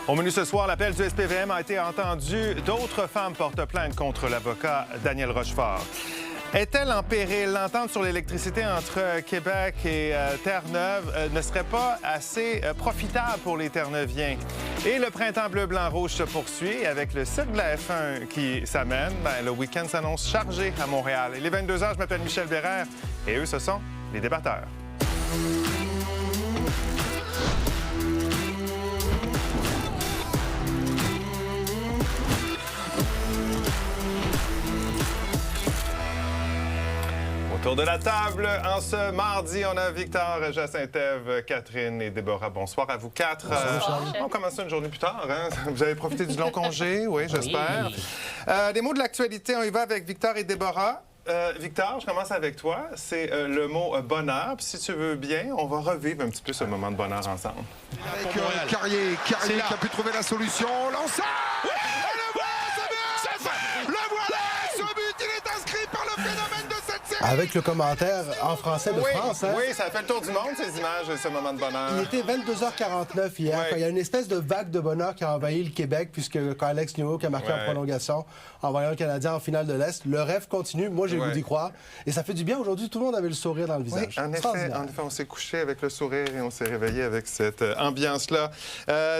Au menu ce soir, l'appel du SPVM a été entendu. D'autres femmes portent plainte contre l'avocat Daniel Rochefort. Est-elle en péril? L'entente sur l'électricité entre Québec et Terre-Neuve ne serait pas assez profitable pour les Terre-Neuviens. Et le printemps bleu-blanc-rouge se poursuit avec le cycle de la F1 qui s'amène. Le week-end s'annonce chargé à Montréal. Il est 22 h, je m'appelle Michel Bérère et eux, ce sont les débatteurs. Autour de la table, en ce mardi, on a Victor, Jacinthe-Ève, Catherine et Déborah. Bonsoir à vous quatre. On commence ça une journée plus tard. Hein? Vous avez profité du long congé, oui, j'espère. Oui. Les mots de l'actualité, on y va avec Victor et Déborah. Victor, je commence avec toi. C'est le mot bonheur. Puis si tu veux bien, on va revivre un petit peu ce moment de bonheur ensemble. Avec Carrier qui a pu trouver la solution. Lancé! Oui! Le voilà! Ce but, il est inscrit par le phénomène de cette série! Avec le commentaire en français de France. Hein? Oui, ça a fait le tour du monde, ces images de ce moment de bonheur. Il était 22h49 hier. Oui. Il y a une espèce de vague de bonheur qui a envahi le Québec, puisque quand Alex Newhook a marqué en prolongation, en voyant le Canadien en finale de l'Est, le rêve continue. Moi, j'ai le goût d'y croire. Et ça fait du bien aujourd'hui. Tout le monde avait le sourire dans le visage. Oui, en effet, on s'est couché avec le sourire et on s'est réveillé avec cette ambiance-là.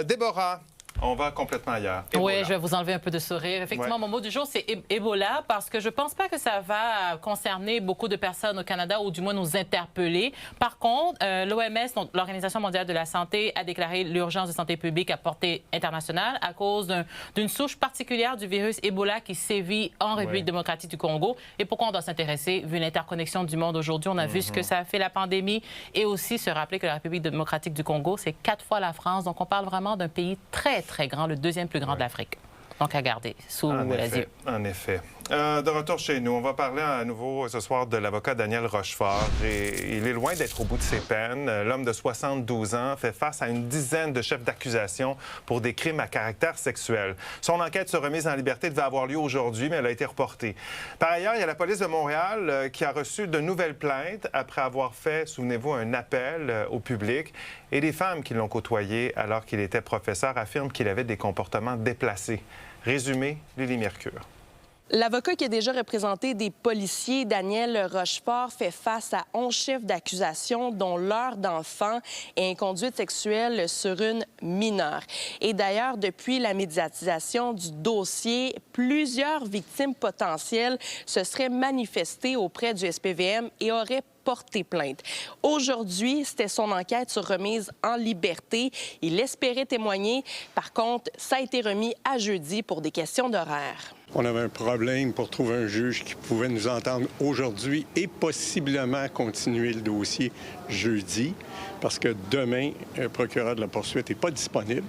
Déborah, on va complètement ailleurs. Ebola. Oui, je vais vous enlever un peu de sourire. Effectivement, mon mot du jour, c'est Ebola, parce que je ne pense pas que ça va concerner beaucoup de personnes au Canada, ou du moins nous interpeller. Par contre, l'OMS, l'Organisation mondiale de la santé, a déclaré l'urgence de santé publique à portée internationale à cause d'une souche particulière du virus Ebola qui sévit en République démocratique du Congo. Et pourquoi on doit s'intéresser, vu l'interconnexion du monde aujourd'hui? On a vu ce que ça a fait la pandémie, et aussi se rappeler que la République démocratique du Congo, c'est 4 fois la France. Donc, on parle vraiment d'un pays très grand, le deuxième plus grand de l'Afrique. Donc, à garder sous les yeux. En effet. De retour chez nous, on va parler à nouveau ce soir de l'avocat Daniel Rochefort. Et il est loin d'être au bout de ses peines. L'homme de 72 ans fait face à une dizaine de chefs d'accusation pour des crimes à caractère sexuel. Son enquête sur remise en liberté devait avoir lieu aujourd'hui, mais elle a été reportée. Par ailleurs, il y a la police de Montréal qui a reçu de nouvelles plaintes après avoir fait, souvenez-vous, un appel au public. Et les femmes qui l'ont côtoyé alors qu'il était professeur affirment qu'il avait des comportements déplacés. Résumé, Lily Mercure. L'avocat qui a déjà représenté des policiers, Daniel Rochefort, fait face à 11 chefs d'accusation, dont l'heure d'enfant et inconduite sexuelle sur une mineure. Et d'ailleurs, depuis la médiatisation du dossier, plusieurs victimes potentielles se seraient manifestées auprès du SPVM et auraient porté plainte. Aujourd'hui, c'était son enquête sur remise en liberté. Il espérait témoigner. Par contre, ça a été remis à jeudi pour des questions d'horaire. On avait un problème pour trouver un juge qui pouvait nous entendre aujourd'hui et possiblement continuer le dossier jeudi, parce que demain, le procureur de la poursuite n'est pas disponible.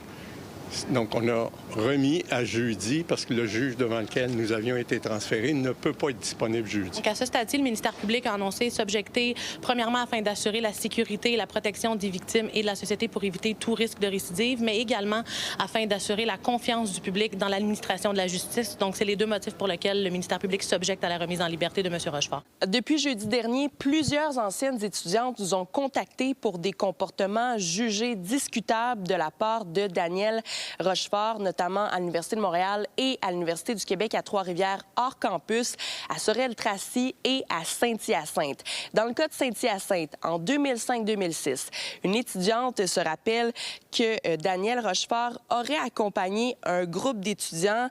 Donc, on a remis à jeudi parce que le juge devant lequel nous avions été transférés ne peut pas être disponible jeudi. Donc, à ce stade-ci, le ministère public a annoncé s'objecter, premièrement, afin d'assurer la sécurité et la protection des victimes et de la société pour éviter tout risque de récidive, mais également afin d'assurer la confiance du public dans l'administration de la justice. Donc, c'est les deux motifs pour lesquels le ministère public s'objecte à la remise en liberté de M. Rochefort. Depuis jeudi dernier, plusieurs anciennes étudiantes nous ont contactés pour des comportements jugés discutables de la part de Daniel Rochefort, notamment à l'Université de Montréal et à l'Université du Québec à Trois-Rivières, hors campus, à Sorel-Tracy et à Saint-Hyacinthe. Dans le cas de Saint-Hyacinthe, en 2005-2006, une étudiante se rappelle que Daniel Rochefort aurait accompagné un groupe d'étudiants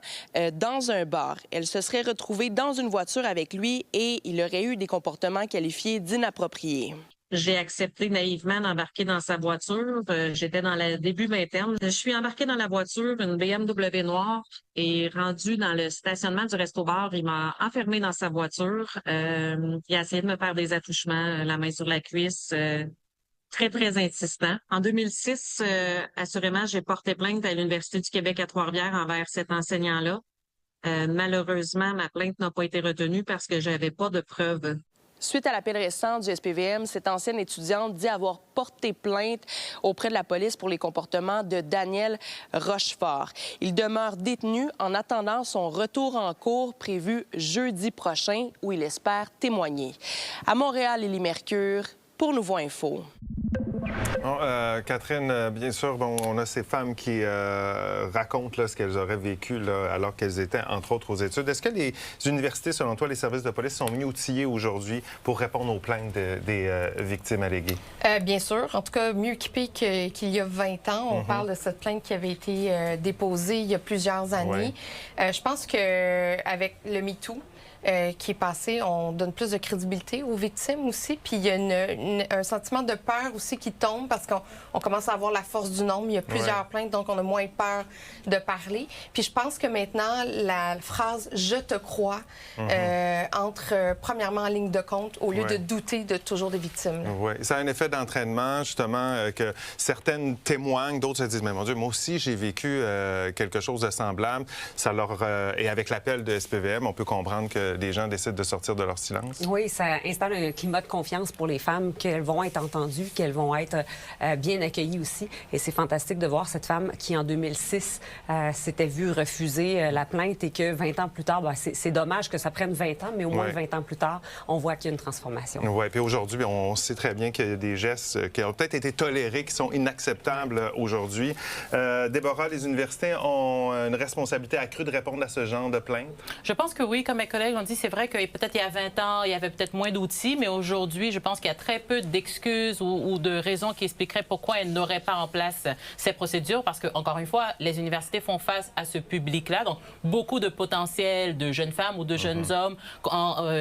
dans un bar. Elle se serait retrouvée dans une voiture avec lui et il aurait eu des comportements qualifiés d'inappropriés. J'ai accepté naïvement d'embarquer dans sa voiture. J'étais dans le début vingtaine. Je suis embarquée dans la voiture, une BMW noire, et rendue dans le stationnement du resto-bar, il m'a enfermée dans sa voiture. Il a essayé de me faire des attouchements, la main sur la cuisse, très insistant. En 2006, assurément, j'ai porté plainte à l'Université du Québec à Trois-Rivières envers cet enseignant-là. Malheureusement, ma plainte n'a pas été retenue parce que j'avais pas de preuves. Suite à l'appel récent du SPVM, cette ancienne étudiante dit avoir porté plainte auprès de la police pour les comportements de Daniel Rochefort. Il demeure détenu en attendant son retour en cours prévu jeudi prochain, où il espère témoigner. À Montréal, Lily Mercure, pour Nouveau Info. Catherine, bien sûr, on a ces femmes qui racontent là, ce qu'elles auraient vécu là, alors qu'elles étaient, entre autres, aux études. Est-ce que les universités, selon toi, les services de police sont mieux outillés aujourd'hui pour répondre aux plaintes des victimes alléguées? Bien sûr. En tout cas, mieux équipés qu'il y a 20 ans. On parle de cette plainte qui avait été déposée il y a plusieurs années. Je pense qu'avec le MeToo, qui est passé, on donne plus de crédibilité aux victimes aussi. Puis il y a un sentiment de peur aussi qui tombe parce qu'on commence à avoir la force du nombre. Il y a plusieurs plaintes, donc on a moins peur de parler. Puis je pense que maintenant, la phrase « je te crois entre premièrement en ligne de compte au lieu de douter de toujours des victimes. Oui, ça a un effet d'entraînement, justement, que certaines témoignent, d'autres se disent « mais mon Dieu, moi aussi, j'ai vécu quelque chose de semblable ». Ça leur et avec l'appel de SPVM, on peut comprendre que les gens décident de sortir de leur silence. Oui, ça installe un climat de confiance pour les femmes, qu'elles vont être entendues, qu'elles vont être bien accueillies aussi. Et c'est fantastique de voir cette femme qui, en 2006, s'était vue refuser la plainte et que 20 ans plus tard, c'est dommage que ça prenne 20 ans, mais au moins 20 ans plus tard, on voit qu'il y a une transformation. Oui, puis aujourd'hui, on sait très bien qu'il y a des gestes qui ont peut-être été tolérés, qui sont inacceptables aujourd'hui. Déborah, les universités ont une responsabilité accrue de répondre à ce genre de plainte? Je pense que oui, comme mes collègues l'ont dit, c'est vrai que peut-être il y a 20 ans, il y avait peut-être moins d'outils, mais aujourd'hui, je pense qu'il y a très peu d'excuses ou de raisons qui expliqueraient pourquoi elles n'auraient pas en place ces procédures, parce que, encore une fois, les universités font face à ce public-là, donc beaucoup de potentiel de jeunes femmes ou de jeunes hommes,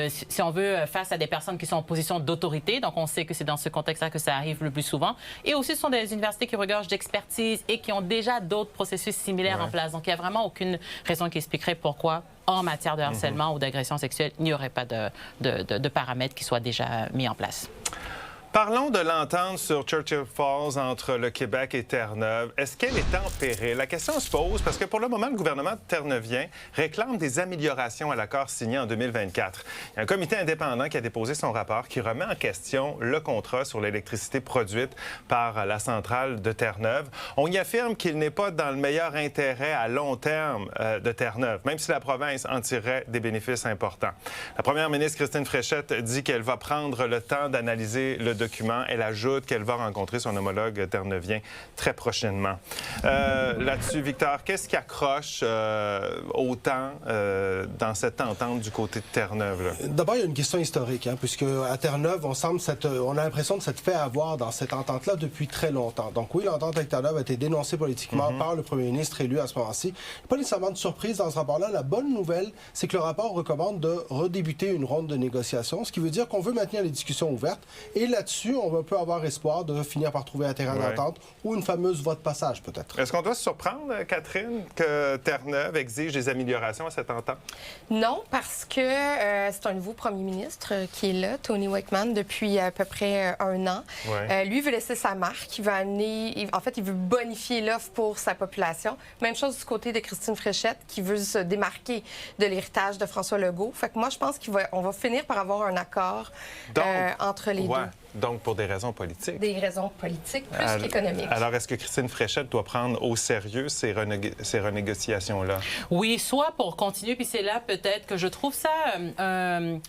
si on veut, face à des personnes qui sont en position d'autorité, donc on sait que c'est dans ce contexte-là que ça arrive le plus souvent, et aussi ce sont des universités qui regorgent d'expertise et qui ont déjà d'autres processus similaires en place, donc il n'y a vraiment aucune raison qui expliquerait pourquoi en matière de harcèlement ou d'agression sexuelle, il n'y aurait pas de paramètres qui soient déjà mis en place. Parlons de l'entente sur Churchill Falls entre le Québec et Terre-Neuve. Est-ce qu'elle est en péril? La question se pose parce que pour le moment, le gouvernement terre-neuvien réclame des améliorations à l'accord signé en 2024. Il y a un comité indépendant qui a déposé son rapport qui remet en question le contrat sur l'électricité produite par la centrale de Terre-Neuve. On y affirme qu'il n'est pas dans le meilleur intérêt à long terme de Terre-Neuve, même si la province en tirerait des bénéfices importants. La première ministre Christine Fréchette dit qu'elle va prendre le temps d'analyser le document. Elle ajoute qu'elle va rencontrer son homologue terre-neuvien très prochainement. Là-dessus, Victor, qu'est-ce qui accroche autant dans cette entente du côté de Terre-Neuve? D'abord, il y a une question historique, puisque à Terre-Neuve, on a l'impression de s'être fait avoir dans cette entente-là depuis très longtemps. Donc oui, l'entente avec Terre-Neuve a été dénoncée politiquement par le premier ministre élu à ce moment-ci. Pas nécessairement de surprise dans ce rapport-là. La bonne nouvelle, c'est que le rapport recommande de redébuter une ronde de négociations, ce qui veut dire qu'on veut maintenir les discussions ouvertes. Et là-dessus, on peut avoir espoir de finir par trouver un terrain d'entente ou une fameuse voie de passage, peut-être. Est-ce qu'on doit se surprendre, Catherine, que Terre-Neuve exige des améliorations à cette entente? Non, parce que c'est un nouveau premier ministre qui est là, Tony Wakeman, depuis à peu près un an. Lui veut laisser sa marque. Il veut amener... En fait, il veut bonifier l'offre pour sa population. Même chose du côté de Christine Fréchette, qui veut se démarquer de l'héritage de François Legault. Fait que moi, je pense qu'on va finir par avoir un accord entre les deux. Donc, pour des raisons politiques. Des raisons politiques plus qu'économiques. Alors, est-ce que Christine Fréchette doit prendre au sérieux ces renégociations-là? Oui, soit pour continuer, puis c'est là peut-être que je trouve ça...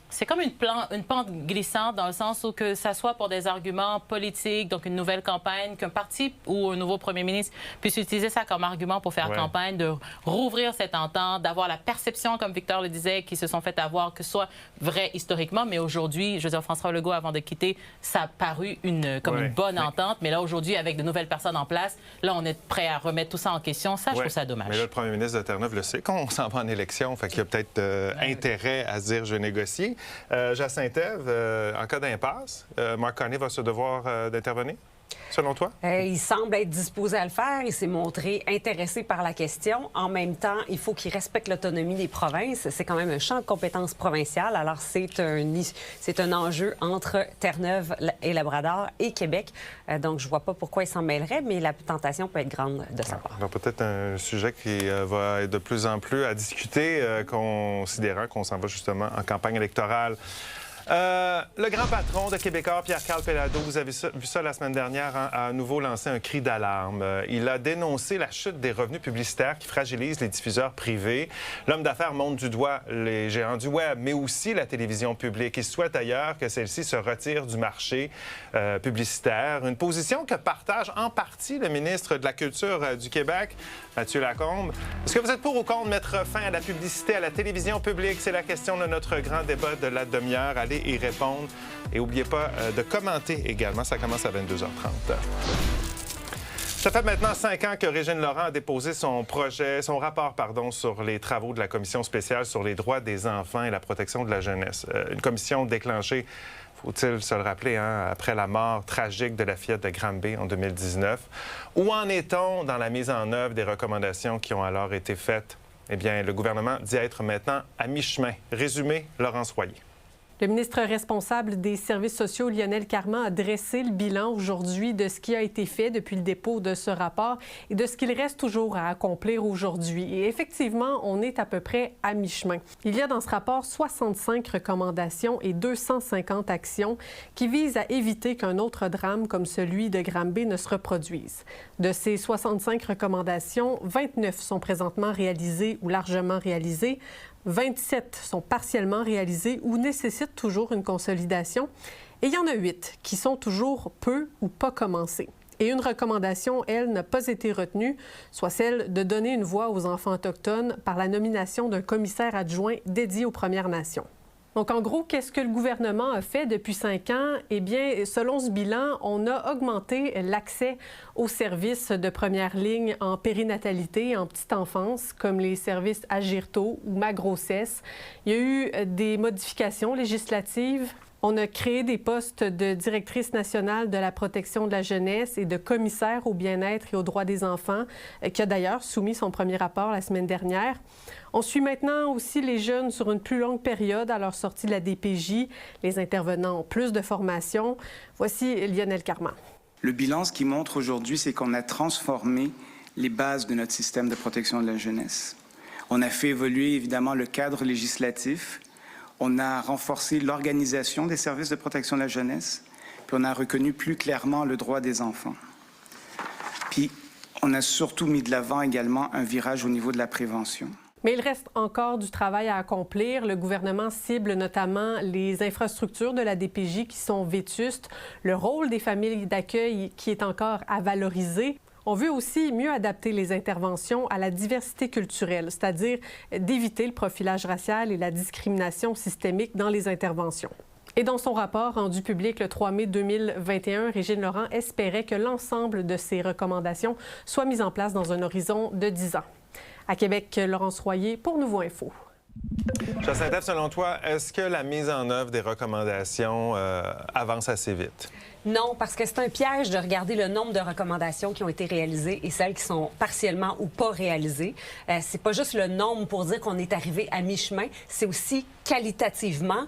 c'est comme une pente glissante dans le sens où que ça soit pour des arguments politiques, donc une nouvelle campagne, qu'un parti ou un nouveau premier ministre puisse utiliser ça comme argument pour faire campagne, de rouvrir cette entente, d'avoir la perception, comme Victor le disait, qui se sont fait avoir, que ce soit vrai historiquement, mais aujourd'hui, je veux dire, François Legault, avant de quitter, ça a paru comme une bonne entente, mais là, aujourd'hui, avec de nouvelles personnes en place, là, on est prêt à remettre tout ça en question. Ça, je trouve ça dommage. Mais là, le premier ministre de Terre-Neuve le sait qu'on s'en va en élection, fait qu'il y a peut-être intérêt à se dire « je vais négocier ». Jacinthe-Ève, en cas d'impasse, Mark Carney va se devoir d'intervenir? Selon toi? Il semble être disposé à le faire. Il s'est montré intéressé par la question. En même temps, il faut qu'il respecte l'autonomie des provinces. C'est quand même un champ de compétences provinciales. Alors, c'est un enjeu entre Terre-Neuve et Labrador et Québec. Donc, je vois pas pourquoi il s'en mêlerait, mais la tentation peut être grande de sa part. Alors, peut-être un sujet qui va être de plus en plus à discuter, considérant qu'on s'en va justement en campagne électorale. Le grand patron de Québécois, Pierre-Carl Péladeau, vous avez vu ça la semaine dernière, hein, a à nouveau lancé un cri d'alarme. Il a dénoncé la chute des revenus publicitaires qui fragilisent les diffuseurs privés. L'homme d'affaires montre du doigt les géants du web, mais aussi la télévision publique. Il souhaite d'ailleurs que celle-ci se retire du marché publicitaire. Une position que partage en partie le ministre de la Culture du Québec, Mathieu Lacombe. Est-ce que vous êtes pour ou contre mettre fin à la publicité à la télévision publique? C'est la question de notre grand débat de la demi-heure. Allez y répondre. Et n'oubliez pas de commenter également. Ça commence à 22h30. Ça fait maintenant 5 ans que Régine Laurent a déposé son rapport sur les travaux de la Commission spéciale sur les droits des enfants et la protection de la jeunesse. Une commission déclenchée, faut-il se le rappeler, hein, après la mort tragique de la fillette de Granby en 2019. Où en est-on dans la mise en œuvre des recommandations qui ont alors été faites? Eh bien, le gouvernement dit être maintenant à mi-chemin. Résumé, Laurence Royer. Le ministre responsable des services sociaux, Lionel Carman, a dressé le bilan aujourd'hui de ce qui a été fait depuis le dépôt de ce rapport et de ce qu'il reste toujours à accomplir aujourd'hui. Et effectivement, on est à peu près à mi-chemin. Il y a dans ce rapport 65 recommandations et 250 actions qui visent à éviter qu'un autre drame comme celui de Granby ne se reproduise. De ces 65 recommandations, 29 sont présentement réalisées ou largement réalisées. 27 sont partiellement réalisés ou nécessitent toujours une consolidation. Et il y en a 8 qui sont toujours peu ou pas commencés. Et une recommandation, elle, n'a pas été retenue, soit celle de donner une voix aux enfants autochtones par la nomination d'un commissaire adjoint dédié aux Premières Nations. Donc, en gros, qu'est-ce que le gouvernement a fait depuis 5 ans? Eh bien, selon ce bilan, on a augmenté l'accès aux services de première ligne en périnatalité et en petite enfance, comme les services Agir tôt ou Ma grossesse. Il y a eu des modifications législatives. On a créé des postes de directrice nationale de la protection de la jeunesse et de commissaire au bien-être et aux droits des enfants, qui a d'ailleurs soumis son premier rapport la semaine dernière. On suit maintenant aussi les jeunes sur une plus longue période à leur sortie de la DPJ. Les intervenants ont plus de formation. Voici Lionel Carman. Le bilan, ce qu'il montre aujourd'hui, c'est qu'on a transformé les bases de notre système de protection de la jeunesse. On a fait évoluer évidemment le cadre législatif. On a renforcé l'organisation des services de protection de la jeunesse, puis on a reconnu plus clairement le droit des enfants. Puis on a surtout mis de l'avant également un virage au niveau de la prévention. Mais il reste encore du travail à accomplir. Le gouvernement cible notamment les infrastructures de la DPJ qui sont vétustes, le rôle des familles d'accueil qui est encore à valoriser. On veut aussi mieux adapter les interventions à la diversité culturelle, c'est-à-dire d'éviter le profilage racial et la discrimination systémique dans les interventions. Et dans son rapport rendu public le 3 mai 2021, Régine Laurent espérait que l'ensemble de ces recommandations soient mises en place dans un horizon de 10 ans. À Québec, Laurence Royer pour Nouveau Info. Jacinthe, selon toi, est-ce que la mise en œuvre des recommandations avance assez vite? Non, parce que c'est un piège de regarder le nombre de recommandations qui ont été réalisées et celles qui sont partiellement ou pas réalisées. C'est pas juste le nombre pour dire qu'on est arrivé à mi-chemin, c'est aussi qualitativement.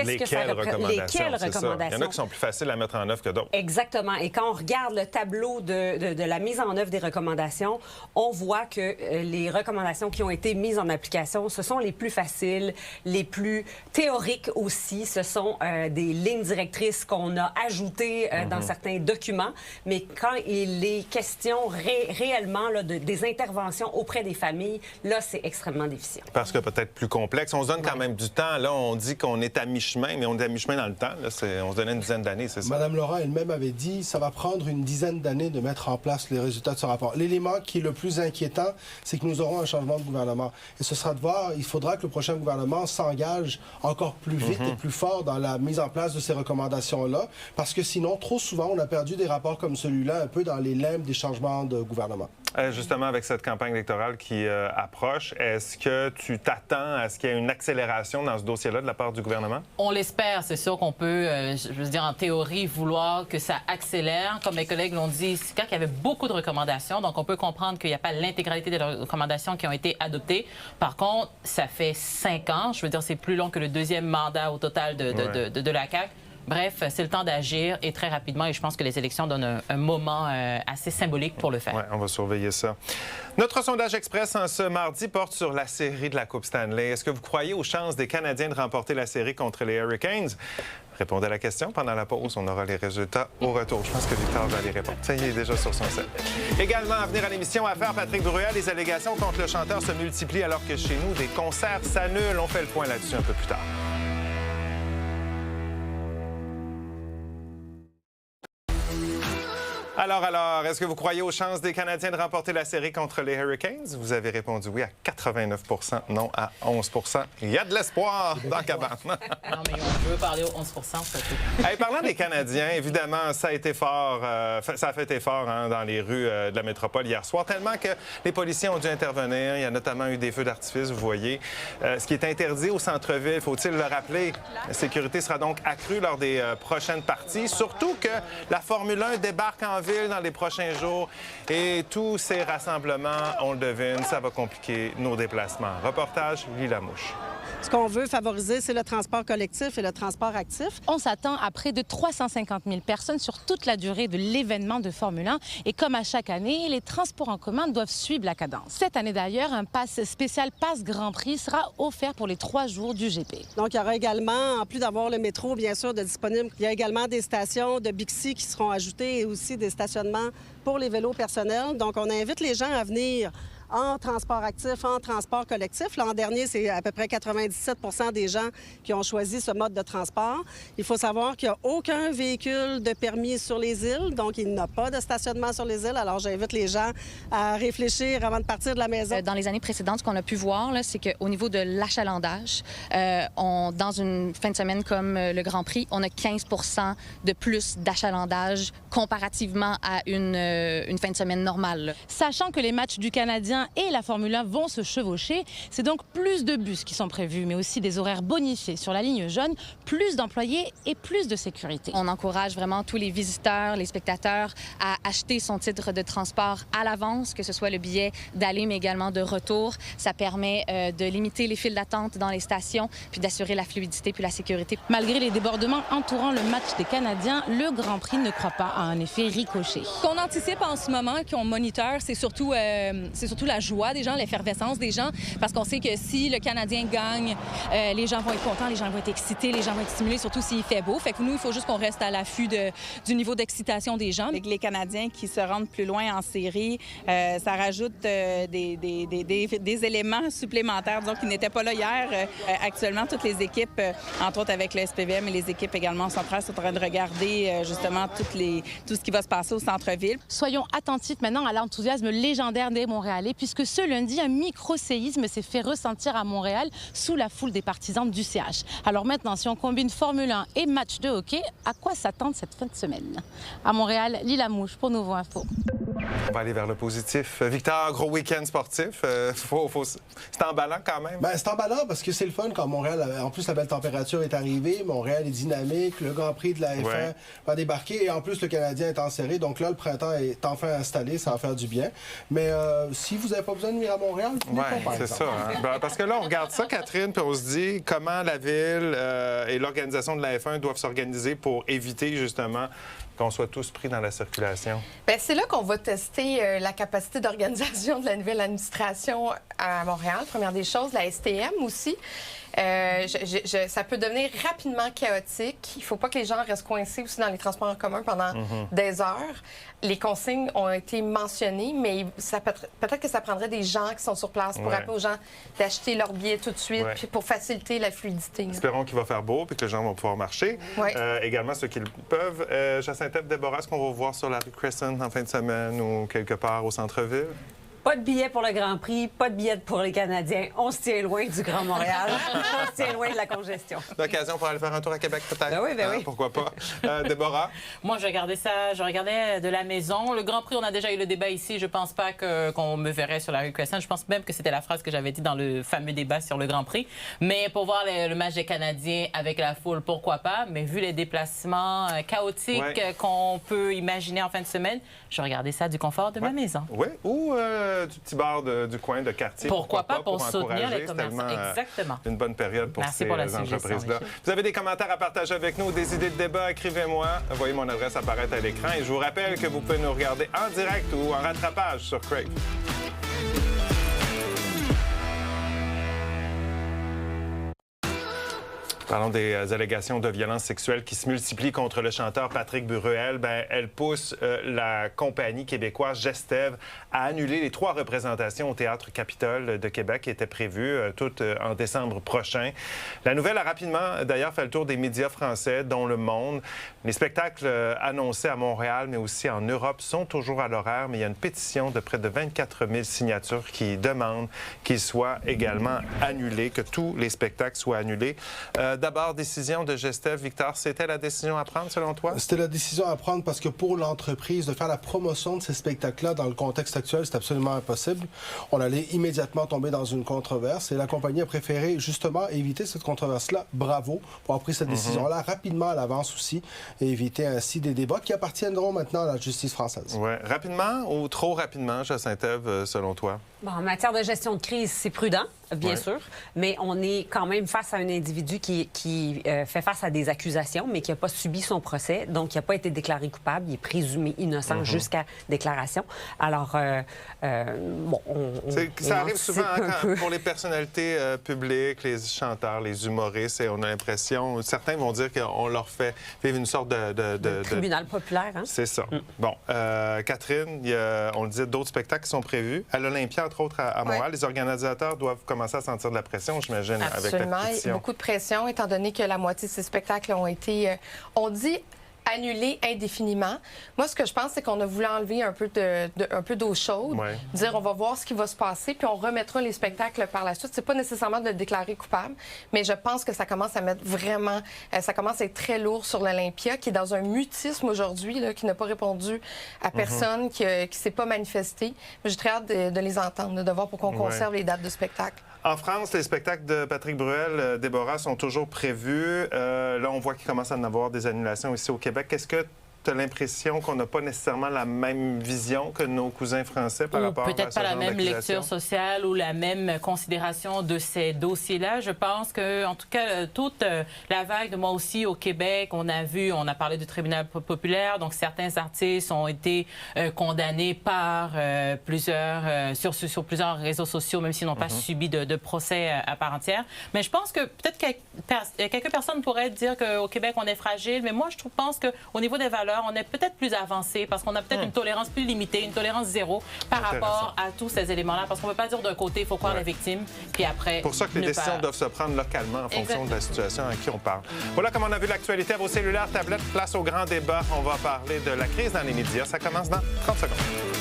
Lesquelles recommandations? Il y en a qui sont plus faciles à mettre en œuvre que d'autres. Exactement. Et quand on regarde le tableau de la mise en œuvre des recommandations, on voit que les recommandations qui ont été mises en application, ce sont les plus faciles, les plus théoriques aussi. Ce sont des lignes directrices qu'on a ajoutées dans certains documents. Mais quand il est question réellement là, des interventions auprès des familles, là, c'est extrêmement difficile. Parce que peut-être plus complexe. On se donne quand même du temps. Là, on dit qu'on est à mi-chemin, mais on est à mi-chemin dans le temps. Là, on se donnait une dizaine d'années, c'est ça? Madame Laurent elle-même avait dit que ça va prendre une dizaine d'années de mettre en place les résultats de ce rapport. L'élément qui est le plus inquiétant, c'est que nous aurons un changement de gouvernement. Et ce sera de voir, il faudra que le prochain gouvernement s'engage encore plus vite et plus fort dans la mise en place de ces recommandations-là, parce que sinon, trop souvent, on a perdu des rapports comme celui-là un peu dans les limbes des changements de gouvernement. Justement, avec cette campagne électorale qui approche, est-ce que tu t'attends à ce qu'il y ait une accélération dans ce dossier-là de la part du gouvernement? On l'espère. C'est sûr qu'on peut, je veux dire, en théorie, vouloir que ça accélère. Comme mes collègues l'ont dit, c'est clair qu'il y avait beaucoup de recommandations, donc on peut comprendre qu'il n'y a pas l'intégralité des recommandations qui ont été adoptées. Par contre, ça fait 5 ans. Je veux dire, c'est plus long que le deuxième mandat au total de la CAQ. Bref, c'est le temps d'agir et très rapidement. Et je pense que les élections donnent un moment assez symbolique pour le faire. Oui, on va surveiller ça. Notre sondage express en ce mardi porte sur la série de la Coupe Stanley. Est-ce que vous croyez aux chances des Canadiens de remporter la série contre les Hurricanes? Répondez à la question pendant la pause. On aura les résultats au retour. Je pense que Victor va les répondre. Ça y est, déjà sur son set. Également, à venir à l'émission Affaire Patrick Bruel, les allégations contre le chanteur se multiplient alors que chez nous, des concerts s'annulent. On fait le point là-dessus un peu plus tard. Alors, est-ce que vous croyez aux chances des Canadiens de remporter la série contre les Hurricanes? Vous avez répondu oui à 89 %, non à 11 %. Il y a de l'espoir dans la cabane. Non, mais on veut parler aux 11 %. Hey, parlant des Canadiens, évidemment, ça a été fort, ça a fait été fort dans les rues de la métropole hier soir, tellement que les policiers ont dû intervenir. Il y a notamment eu des feux d'artifice, vous voyez. Ce qui est interdit au centre-ville, faut-il le rappeler, la sécurité sera donc accrue lors des prochaines parties, surtout que la Formule 1 débarque en ville dans les prochains jours et tous ces rassemblements, on le devine, ça va compliquer nos déplacements. Reportage, Lila Mouche. Ce qu'on veut favoriser, c'est le transport collectif et le transport actif. On s'attend à près de 350 000 personnes sur toute la durée de l'événement de Formule 1. Et comme à chaque année, les transports en commun doivent suivre la cadence. Cette année d'ailleurs, un pass spécial Pass Grand Prix sera offert pour les 3 jours du GP. Donc, il y aura également, en plus d'avoir le métro, bien sûr, de disponible, il y a également des stations de Bixi qui seront ajoutées et aussi des stationnements pour les vélos personnels. Donc, on invite les gens à venir en transport actif, en transport collectif. L'an dernier, c'est à peu près 97 % des gens qui ont choisi ce mode de transport. Il faut savoir qu'il n'y a aucun véhicule de permis sur les îles, donc il n'y a pas de stationnement sur les îles. Alors, j'invite les gens à réfléchir avant de partir de la maison. Dans les années précédentes, ce qu'on a pu voir, c'est qu'au niveau de l'achalandage, dans une fin de semaine comme le Grand Prix, on a 15 % de plus d'achalandage comparativement à une fin de semaine normale. Sachant que les matchs du Canadien et la Formule 1 vont se chevaucher, c'est donc plus de bus qui sont prévus, mais aussi des horaires bonifiés sur la ligne jaune, plus d'employés et plus de sécurité. On encourage vraiment tous les visiteurs, les spectateurs à acheter son titre de transport à l'avance, que ce soit le billet d'aller, mais également de retour. Ça permet de limiter les files d'attente dans les stations, puis d'assurer la fluidité puis la sécurité. Malgré les débordements entourant le match des Canadiens, le Grand Prix ne croit pas à un effet ricochet. Ce qu'on anticipe en ce moment, qu'on moniteur, c'est surtout la joie des gens, l'effervescence des gens, parce qu'on sait que si le Canadien gagne, les gens vont être contents, les gens vont être excités, les gens vont être stimulés, surtout s'il fait beau. Fait que nous, il faut juste qu'on reste à l'affût du niveau d'excitation des gens. Avec les Canadiens qui se rendent plus loin en série, ça rajoute des éléments supplémentaires, disons, qui n'étaient pas là hier. Actuellement, toutes les équipes, entre autres avec le SPVM et les équipes également centrales, sont en train de regarder justement tout ce qui va se passer au centre-ville. Soyons attentifs maintenant à l'enthousiasme légendaire des Montréalais, puisque ce lundi, un micro-séisme s'est fait ressentir à Montréal sous la foule des partisans du CH. Alors maintenant, si on combine Formule 1 et match de hockey, à quoi s'attendre cette fin de semaine? À Montréal, Lila Mouche pour Nouveau Info. On va aller vers le positif. Victor, gros week-end sportif. C'est emballant quand même. Bien, c'est emballant parce que c'est le fun quand Montréal, en plus la belle température est arrivée, Montréal est dynamique, le Grand Prix de la F1 va débarquer et en plus le Canadien est enserré. Donc là, le printemps est enfin installé, ça va faire du bien. Mais si vous n'avez pas besoin de venir à Montréal, venez pas, c'est ça. Hein? Parce que là, on regarde ça, Catherine, puis on se dit comment la ville et l'organisation de la F1 doivent s'organiser pour éviter justement qu'on soit tous pris dans la circulation. Bien, c'est là qu'on va tester la capacité d'organisation de la nouvelle administration à Montréal. Première des choses, la STM aussi. Ça peut devenir rapidement chaotique. Il ne faut pas que les gens restent coincés aussi dans les transports en commun pendant des heures. Les consignes ont été mentionnées, mais peut-être que ça prendrait des gens qui sont sur place pour rappeler aux gens d'acheter leur billet tout de suite puis pour faciliter la fluidité. Espérons qu'il va faire beau et que les gens vont pouvoir marcher. Également, ceux qui le peuvent. Jacinthe, Déborah, est-ce qu'on va vous voir sur la rue Crescent en fin de semaine ou quelque part au centre-ville? Pas de billets pour le Grand Prix, pas de billets pour les Canadiens. On se tient loin du Grand Montréal. On se tient loin de la congestion. L'occasion pour aller faire un tour à Québec, peut-être? Ben oui. Pourquoi pas? Déborah? Moi, je regardais de la maison. Le Grand Prix, on a déjà eu le débat ici. Je pense pas qu'on me verrait sur la rue Crescent. Je pense même que c'était la phrase que j'avais dit dans le fameux débat sur le Grand Prix. Mais pour voir le match des Canadiens avec la foule, pourquoi pas? Mais vu les déplacements chaotiques qu'on peut imaginer en fin de semaine, je regardais ça du confort de ma maison. Oui, ou du petit bar du coin de quartier. Pourquoi pas pour soutenir encourager. les commerçants. Exactement. Une bonne période pour Merci ces pour la entreprises-là. Vous avez des commentaires à partager avec nous, des idées de débat, écrivez-moi. Voyez mon adresse apparaître à l'écran. Et je vous rappelle que vous pouvez nous regarder en direct ou en rattrapage sur Crave. Parlons des allégations de violences sexuelles qui se multiplient contre le chanteur Patrick Bruel. Elle pousse la compagnie québécoise Gestev à annuler les 3 représentations au Théâtre Capitole de Québec qui étaient prévues toutes en décembre prochain. La nouvelle a rapidement, d'ailleurs, fait le tour des médias français, dont Le Monde. Les spectacles annoncés à Montréal, mais aussi en Europe, sont toujours à l'horaire, mais il y a une pétition de près de 24 000 signatures qui demande qu'ils soient également annulés, que tous les spectacles soient annulés. D'abord, décision de Gestev. Victor, c'était la décision à prendre, selon toi? C'était la décision à prendre parce que pour l'entreprise, de faire la promotion de ces spectacles-là dans le contexte actuel, c'est absolument impossible. On allait immédiatement tomber dans une controverse et la compagnie a préféré justement éviter cette controverse-là. Bravo pour avoir pris cette décision-là rapidement à l'avance aussi et éviter ainsi des débats qui appartiendront maintenant à la justice française. Oui. Rapidement ou trop rapidement, Jacinthe, selon toi? Bon, en matière de gestion de crise, c'est prudent, bien sûr, mais on est quand même face à un individu qui fait face à des accusations, mais qui n'a pas subi son procès, donc qui n'a pas été déclaré coupable. Il est présumé innocent jusqu'à déclaration. Alors, bon, ça arrive souvent pour les personnalités publiques, les chanteurs, les humoristes, et on a l'impression, certains vont dire qu'on leur fait vivre une sorte de tribunal populaire, hein? C'est ça. Bon, Catherine, on le disait, d'autres spectacles qui sont prévus. À l'Olympia, entre autres, à Montréal, les organisateurs doivent commencer à sentir de la pression, j'imagine, avec la pétition. Absolument. Beaucoup de pression, étant donné que la moitié de ces spectacles ont été, on dit, annulés indéfiniment. Moi, ce que je pense, c'est qu'on a voulu enlever un peu d'eau chaude, dire on va voir ce qui va se passer, puis on remettra les spectacles par la suite. C'est pas nécessairement de le déclarer coupable, mais je pense que ça commence à mettre vraiment, ça commence à être très lourd sur l'Olympia, qui est dans un mutisme aujourd'hui, qui n'a pas répondu à personne, qui s'est pas manifesté. J'ai très hâte de les entendre, de voir pour qu'on conserve les dates de spectacle. En France, les spectacles de Patrick Bruel, Déborah, sont toujours prévus. Là, on voit qu'il commence à en avoir des annulations ici au Québec. Est-ce que tu as l'impression qu'on n'a pas nécessairement la même vision que nos cousins français par rapport à ce genre d'accusation? Peut-être pas la même lecture sociale ou la même considération de ces dossiers-là. Je pense que, en tout cas, toute la vague de moi aussi au Québec, on a parlé du tribunal populaire, donc certains artistes ont été condamnés par sur plusieurs réseaux sociaux, même s'ils n'ont pas subi de procès à part entière. Mais je pense que peut-être quelques personnes pourraient dire qu'au Québec, on est fragile, mais moi, je pense qu'au niveau des valeurs, on est peut-être plus avancé parce qu'on a peut-être une tolérance plus limitée, une tolérance zéro par rapport à tous ces éléments-là. Parce qu'on ne peut pas dire d'un côté, il faut croire la victime, puis après... C'est pour ça que les décisions doivent se prendre localement en fonction de la situation à qui on parle. Voilà comment on a vu l'actualité à vos cellulaires, tablettes, place au grand débat. On va parler de la crise dans les médias. Ça commence dans 30 secondes.